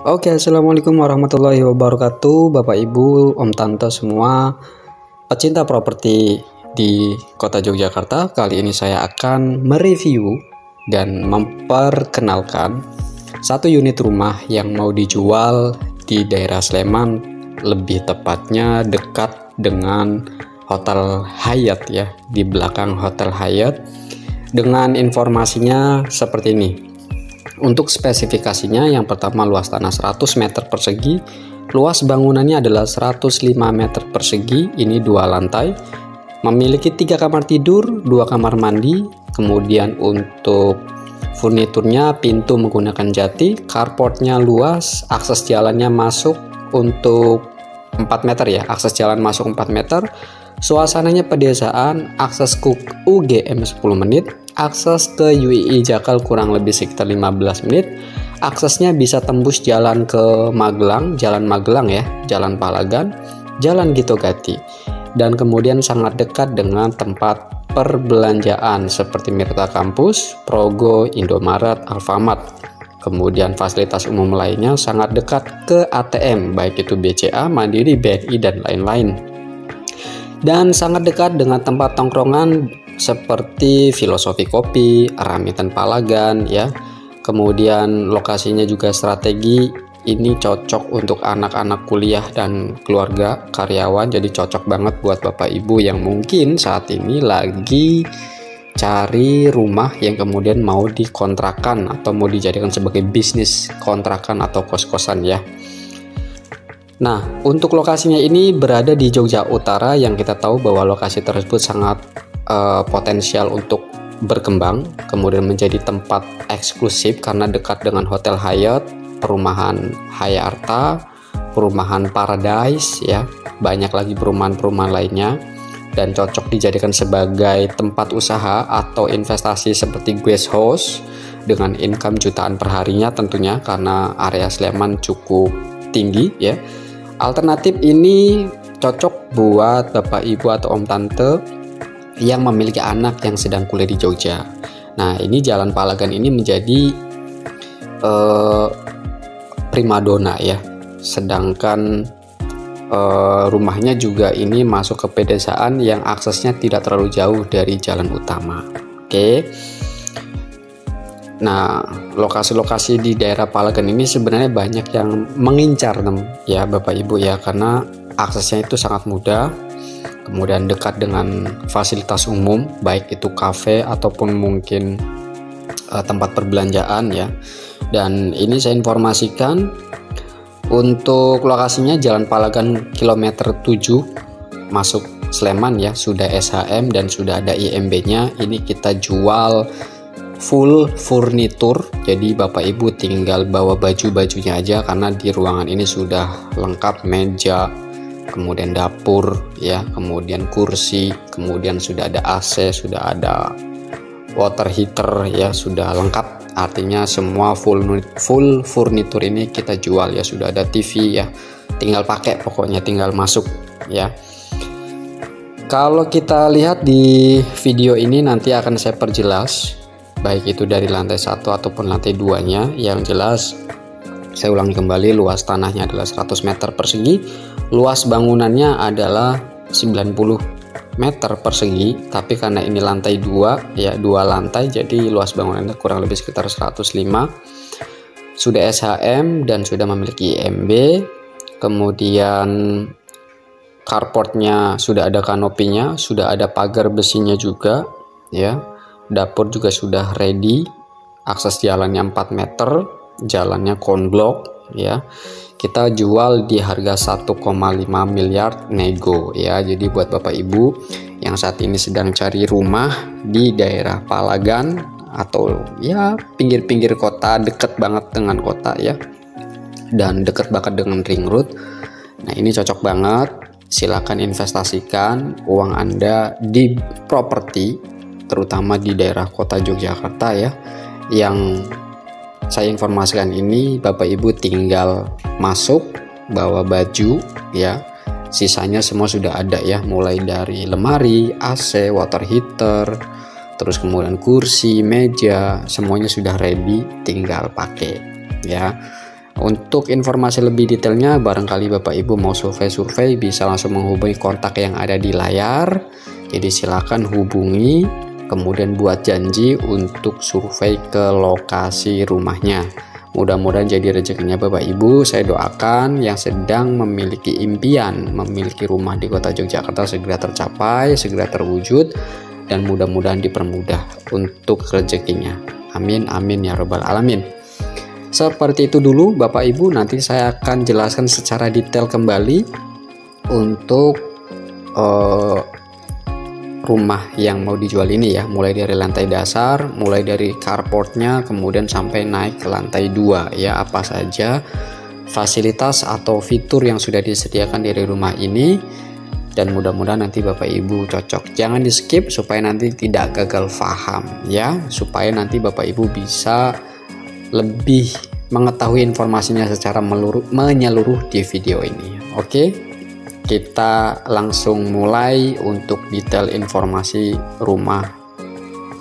Oke, assalamualaikum warahmatullahi wabarakatuh, Bapak Ibu, Om Tante semua pecinta properti di Kota Yogyakarta. Kali ini saya akan mereview dan memperkenalkan satu unit rumah yang mau dijual di daerah Sleman, lebih tepatnya dekat dengan Hotel Hyatt ya, di belakang Hotel Hyatt. Dengan informasinya seperti ini. Untuk spesifikasinya, yang pertama luas tanah 100 meter persegi, luas bangunannya adalah 105 meter persegi, ini 2 lantai, memiliki 3 kamar tidur, 2 kamar mandi, kemudian untuk furniturnya pintu menggunakan jati, carportnya luas, akses jalannya masuk untuk 4 meter ya, akses jalan masuk 4 meter, suasananya pedesaan, akses ke UGM 10 menit, akses ke UII Jakal kurang lebih sekitar 15 menit, aksesnya bisa tembus jalan ke Magelang, Jalan Magelang ya, Jalan Palagan, Jalan Gitogati, dan kemudian sangat dekat dengan tempat perbelanjaan seperti Mirta Kampus, Progo, Indomaret, Alfamart. Kemudian fasilitas umum lainnya sangat dekat ke ATM, baik itu BCA, Mandiri, BNI, dan lain-lain. Dan sangat dekat dengan tempat tongkrongan seperti Filosofi Kopi, Ramitan Palagan ya. Kemudian lokasinya juga strategi, ini cocok untuk anak-anak kuliah dan keluarga karyawan, jadi cocok banget buat Bapak Ibu yang mungkin saat ini lagi cari rumah yang kemudian mau dikontrakan atau mau dijadikan sebagai bisnis kontrakan atau kos-kosan ya. Nah, untuk lokasinya ini berada di Jogja Utara, yang kita tahu bahwa lokasi tersebut sangat potensial untuk berkembang, kemudian menjadi tempat eksklusif karena dekat dengan Hotel Hyatt, perumahan Hayarta, perumahan Paradise ya, banyak lagi perumahan-perumahan lainnya, dan cocok dijadikan sebagai tempat usaha atau investasi seperti guest house dengan income jutaan per harinya tentunya, karena area Sleman cukup tinggi ya. Alternatif ini cocok buat Bapak Ibu atau Om Tante yang memiliki anak yang sedang kuliah di Jogja. Nah, ini Jalan Palagan ini menjadi primadona ya. Sedangkan rumahnya juga ini masuk ke pedesaan yang aksesnya tidak terlalu jauh dari jalan utama. Oke. Nah, lokasi-lokasi di daerah Palagan ini sebenarnya banyak yang mengincar ya Bapak Ibu ya, karena aksesnya itu sangat mudah, kemudian dekat dengan fasilitas umum, baik itu kafe ataupun mungkin tempat perbelanjaan ya. Dan ini saya informasikan untuk lokasinya Jalan Palagan kilometer 7 masuk Sleman ya, sudah SHM dan sudah ada IMB-nya. Ini kita jual full furnitur, jadi Bapak Ibu tinggal bawa baju-bajunya aja, karena di ruangan ini sudah lengkap meja, kemudian dapur ya, kemudian kursi, kemudian sudah ada AC, sudah ada water heater ya, sudah lengkap. Artinya semua full furnitur ini kita jual ya, sudah ada TV ya, tinggal pakai, pokoknya tinggal masuk ya. Kalau kita lihat di video ini nanti akan saya perjelas, baik itu dari lantai 1 ataupun lantai 2-nya. Yang jelas saya ulangi kembali, luas tanahnya adalah 100 meter persegi, luas bangunannya adalah 90 meter persegi, tapi karena ini lantai 2 ya, 2 lantai, jadi luas bangunannya kurang lebih sekitar 105. Sudah SHM dan sudah memiliki IMB, kemudian carportnya sudah ada kanopinya, sudah ada pagar besinya juga ya. Dapur juga sudah ready, akses jalannya 4 meter, jalannya konblok ya. Kita jual di harga 1,5 miliar nego ya. Jadi buat Bapak Ibu yang saat ini sedang cari rumah di daerah Palagan atau ya pinggir-pinggir kota, deket banget dengan kota ya, dan deket banget dengan ring road, nah ini cocok banget. Silakan investasikan uang Anda di properti, terutama di daerah kota Yogyakarta ya. Yang saya informasikan ini Bapak Ibu tinggal masuk, bawa baju ya, sisanya semua sudah ada ya, mulai dari lemari, AC, water heater, terus kemudian kursi, meja, semuanya sudah ready, tinggal pakai ya. Untuk informasi lebih detailnya, barangkali Bapak Ibu mau survei-survei, bisa langsung menghubungi kontak yang ada di layar. Jadi silakan hubungi, kemudian buat janji untuk survei ke lokasi rumahnya. Mudah-mudahan jadi rezekinya Bapak Ibu. Saya doakan yang sedang memiliki impian memiliki rumah di kota Yogyakarta segera tercapai, segera terwujud, dan mudah-mudahan dipermudah untuk rezekinya. Amin, amin ya robbal alamin. Seperti itu dulu Bapak Ibu, nanti saya akan jelaskan secara detail kembali untuk rumah yang mau dijual ini ya, mulai dari lantai dasar, mulai dari carportnya, kemudian sampai naik ke lantai 2 ya, apa saja fasilitas atau fitur yang sudah disediakan dari rumah ini, dan mudah-mudahan nanti Bapak Ibu cocok. Jangan di skip supaya nanti tidak gagal paham ya, supaya nanti Bapak Ibu bisa lebih mengetahui informasinya secara menyeluruh di video ini. Oke, kita langsung mulai untuk detail informasi rumah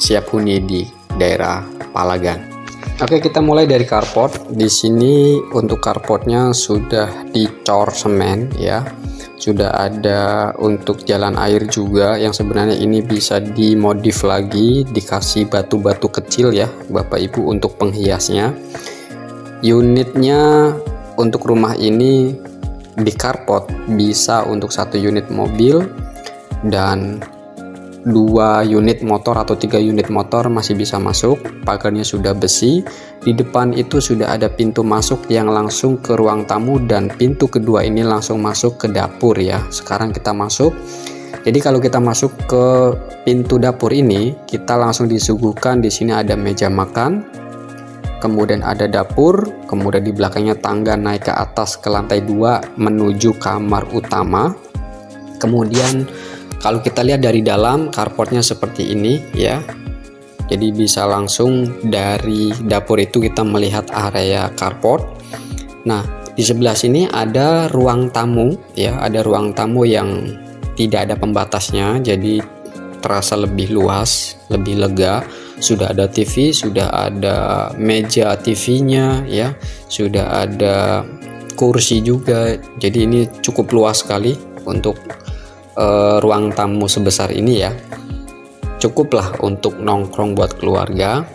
siap huni di daerah Palagan. Oke, kita mulai dari carport. Di sini untuk carportnya sudah dicor semen ya. Sudah ada untuk jalan air juga, yang sebenarnya ini bisa dimodif lagi, dikasih batu-batu kecil ya Bapak Ibu untuk penghiasnya. Unitnya untuk rumah ini di carport bisa untuk 1 unit mobil dan 2 unit motor atau 3 unit motor masih bisa masuk. Pagarnya sudah besi. Di depan itu sudah ada pintu masuk yang langsung ke ruang tamu, dan pintu kedua ini langsung masuk ke dapur ya. Sekarang kita masuk. Jadi kalau kita masuk ke pintu dapur ini, kita langsung disuguhkan di sini ada meja makan, kemudian ada dapur, kemudian di belakangnya tangga naik ke atas ke lantai 2 menuju kamar utama. Kemudian kalau kita lihat dari dalam, carportnya seperti ini ya. Jadi bisa langsung dari dapur itu kita melihat area carport. Nah, di sebelah sini ada ruang tamu ya, ada ruang tamu yang tidak ada pembatasnya, jadi terasa lebih luas, lebih lega. Sudah ada TV, sudah ada meja TV-nya ya, sudah ada kursi juga. Jadi ini cukup luas sekali untuk ruang tamu sebesar ini ya. Cukuplah untuk nongkrong buat keluarga.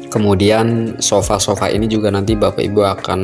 Kemudian sofa-sofa ini juga nanti Bapak Ibu akan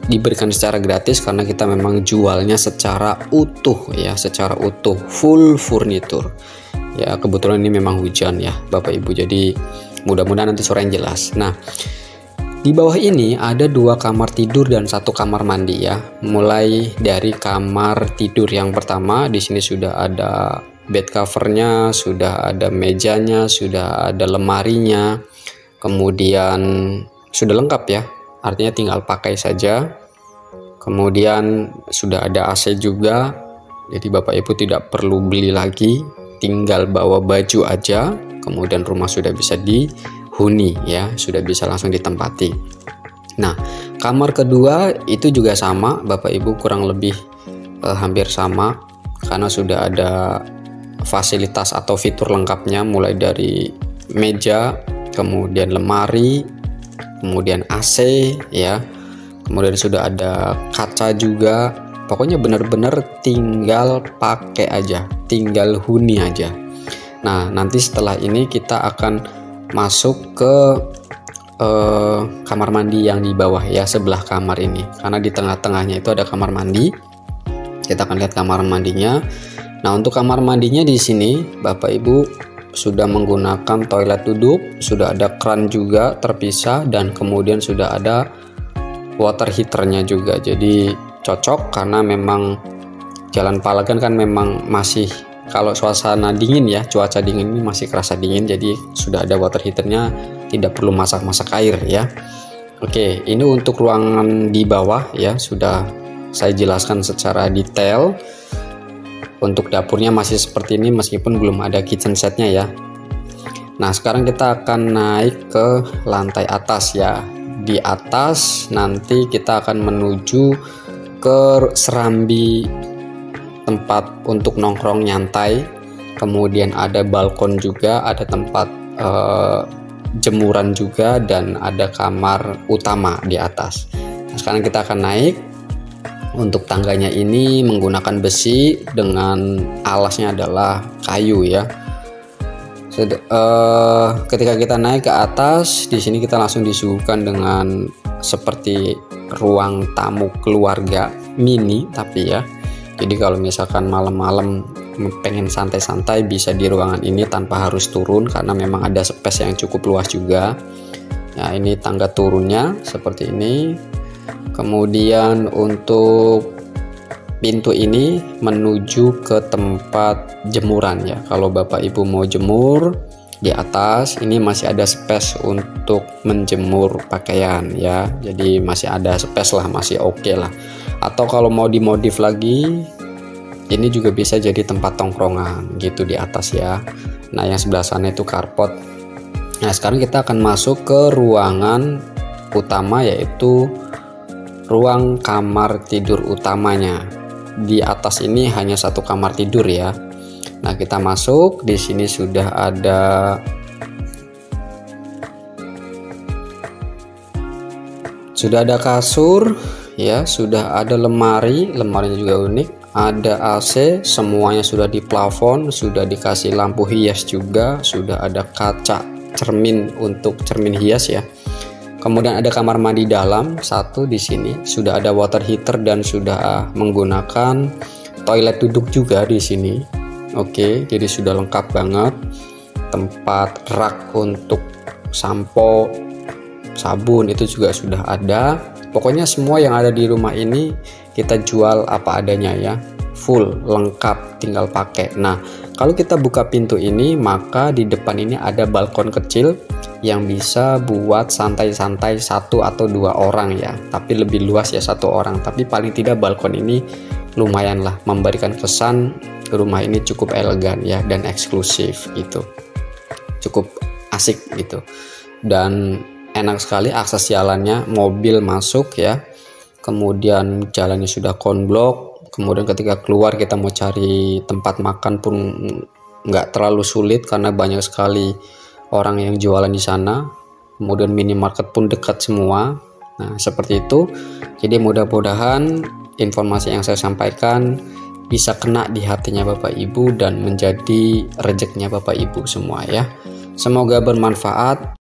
diberikan secara gratis karena kita memang jualnya secara utuh ya, secara utuh, full furniture. Ya, kebetulan ini memang hujan ya Bapak Ibu, jadi mudah-mudahan nanti suara yang jelas. Nah, di bawah ini ada 2 kamar tidur dan 1 kamar mandi ya. Mulai dari kamar tidur yang pertama, di sini sudah ada bed covernya, sudah ada mejanya, sudah ada lemarinya, kemudian sudah lengkap ya, artinya tinggal pakai saja. Kemudian sudah ada AC juga, jadi Bapak Ibu tidak perlu beli lagi, tinggal bawa baju aja. Kemudian rumah sudah bisa dihuni ya, sudah bisa langsung ditempati. Nah, kamar kedua itu juga sama Bapak Ibu, kurang lebih hampir sama, karena sudah ada fasilitas atau fitur lengkapnya, mulai dari meja, kemudian lemari, kemudian AC ya, kemudian sudah ada kaca juga. Pokoknya benar-benar tinggal pakai aja, tinggal huni aja. Nah, nanti setelah ini kita akan masuk ke kamar mandi yang di bawah ya, sebelah kamar ini, karena di tengah-tengahnya itu ada kamar mandi. Kita akan lihat kamar mandinya. Nah, untuk kamar mandinya di sini Bapak Ibu sudah menggunakan toilet duduk, sudah ada kran juga terpisah, dan kemudian sudah ada water heaternya juga. Jadi cocok karena memang Jalan Palagan kan memang masih, kalau suasana dingin ya, cuaca dingin ini masih kerasa dingin, jadi sudah ada water heaternya, tidak perlu masak-masak air ya. Oke, ini untuk ruangan di bawah ya, sudah saya jelaskan secara detail. Untuk dapurnya masih seperti ini meskipun belum ada kitchen setnya ya. Nah, sekarang kita akan naik ke lantai atas ya. Di atas nanti kita akan menuju ke serambi tempat untuk nongkrong nyantai. Kemudian ada balkon juga, ada tempat jemuran juga, dan ada kamar utama di atas. Nah, Sekarang kita akan naik. Untuk tangganya ini menggunakan besi dengan alasnya adalah kayu ya. Ketika kita naik ke atas, di sini kita langsung disuguhkan dengan seperti ruang tamu keluarga mini tapi ya. Jadi kalau misalkan malam-malam pengen santai-santai bisa di ruangan ini tanpa harus turun karena memang ada space yang cukup luas juga. Nah, ini tangga turunnya seperti ini. Kemudian untuk pintu ini menuju ke tempat jemuran ya. Kalau Bapak Ibu mau jemur di atas, ini masih ada space untuk menjemur pakaian ya. Jadi masih ada space lah, masih oke lah. Atau kalau mau dimodif lagi, ini juga bisa jadi tempat tongkrongan gitu di atas ya. Nah, yang sebelah sana itu carport. Nah, sekarang kita akan masuk ke ruangan utama, yaitu ruang kamar tidur utamanya. Di atas ini hanya satu kamar tidur ya. Nah, kita masuk. Di sini sudah ada kasur ya, sudah ada lemari, lemarinya juga unik. Ada AC, semuanya sudah di plafon, sudah dikasih lampu hias juga, sudah ada kaca cermin untuk cermin hias ya. Kemudian ada kamar mandi dalam satu di sini, sudah ada water heater dan sudah menggunakan toilet duduk juga di sini. Oke, jadi sudah lengkap banget. Tempat rak untuk sampo, sabun itu juga sudah ada. Pokoknya semua yang ada di rumah ini kita jual apa adanya ya, full lengkap, tinggal pakai. Nah, kalau kita buka pintu ini, maka di depan ini ada balkon kecil yang bisa buat santai-santai satu atau dua orang ya, tapi lebih luas ya satu orang. Tapi paling tidak balkon ini lumayan lah, memberikan kesan rumah ini cukup elegan ya dan eksklusif gitu, cukup asik gitu. Dan enak sekali akses jalannya, mobil masuk ya. Kemudian jalannya sudah konblok. Kemudian ketika keluar kita mau cari tempat makan pun nggak terlalu sulit karena banyak sekali orang yang jualan di sana. Kemudian minimarket pun dekat semua. Nah, seperti itu. Jadi mudah-mudahan informasi yang saya sampaikan bisa kena di hatinya Bapak Ibu dan menjadi rezekinya Bapak Ibu semua ya. Semoga bermanfaat.